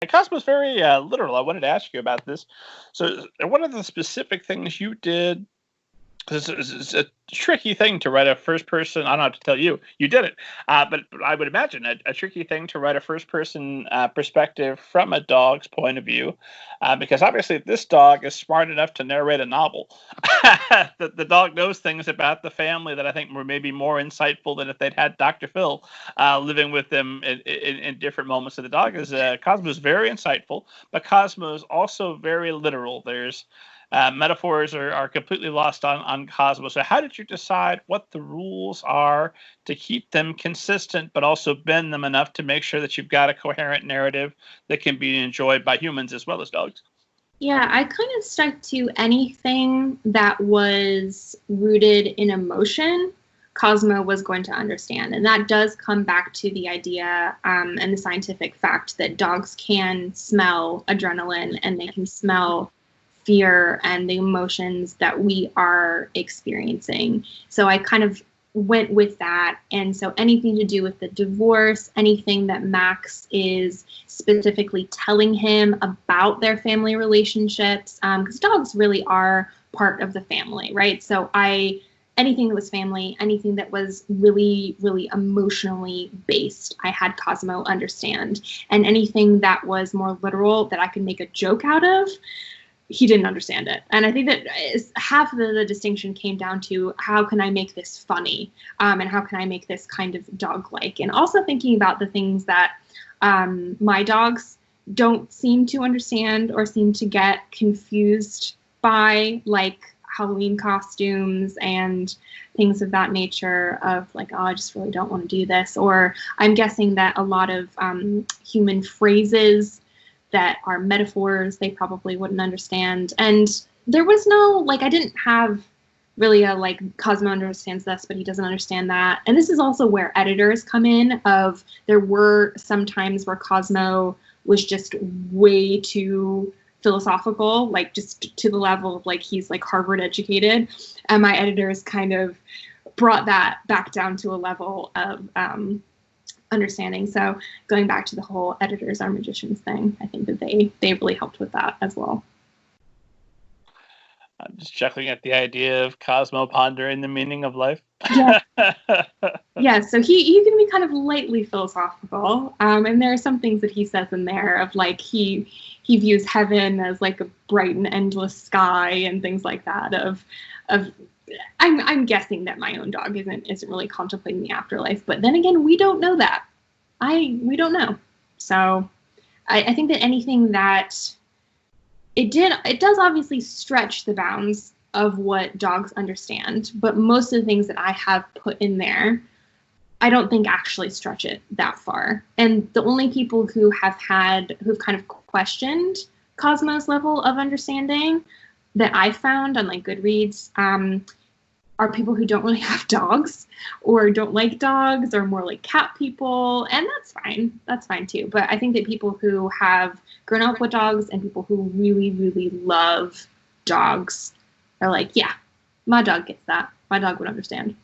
Cosmo's very literal. I wanted to ask you about this. So, what are the specific things you did? Because it's a tricky thing to write a first person. I don't have to tell you, you did it. But I would imagine a tricky thing to write a first person perspective from a dog's point of view. Because obviously, this dog is smart enough to narrate a novel. The dog knows things about the family that I think were maybe more insightful than if they'd had Dr. Phil living with them in different moments. So the dog is, Cosmo is very insightful, but Cosmo is also very literal. There's metaphors are completely lost on Cosmo. So how did you decide what the rules are to keep them consistent, but also bend them enough to make sure that you've got a coherent narrative that can be enjoyed by humans as well as dogs? Yeah, I kind of stuck to anything that was rooted in emotion. Cosmo was going to understand. And that does come back to the idea and the scientific fact that dogs can smell adrenaline and they can smell fear and the emotions that we are experiencing. So I kind of went with that. And so anything to do with the divorce, anything that Max is specifically telling him about their family relationships, because dogs really are part of the family, right? So anything that was family, anything that was really, really emotionally based, I had Cosmo understand. And anything that was more literal that I could make a joke out of, he didn't understand it. And I think that half of the distinction came down to how can I make this funny, and how can I make this kind of dog-like, and also thinking about the things that my dogs don't seem to understand or seem to get confused by, like Halloween costumes and things of that nature, of like, oh, I just really don't want to do this. Or I'm guessing that a lot of human phrases that are metaphors, they probably wouldn't understand. And there was no, like, I didn't have really a, like, Cosmo understands this, but he doesn't understand that. And this is also where editors come in, of there were some times where Cosmo was just way too philosophical, like just to the level of like, he's like Harvard educated. And my editors kind of brought that back down to a level of, understanding. So going back to the whole editors are magicians thing, I think that they really helped with that as well. I'm just chuckling at the idea of Cosmo pondering the meaning of life. Yeah. Yeah, so he can be kind of lightly philosophical, and there are some things that he says in there of like he views heaven as like a bright and endless sky and things like that. Of I'm guessing that my own dog isn't really contemplating the afterlife, but then again, we don't know that. We don't know. So I think that anything that it does obviously stretch the bounds of what dogs understand, but most of the things that I have put in there, I don't think actually stretch it that far. And the only people who've kind of questioned Cosmo's level of understanding that I found on like Goodreads are people who don't really have dogs or don't like dogs or more like cat people. And that's fine. That's fine too. But I think that people who have grown up with dogs and people who really, really love dogs are like, yeah, my dog gets that. My dog would understand.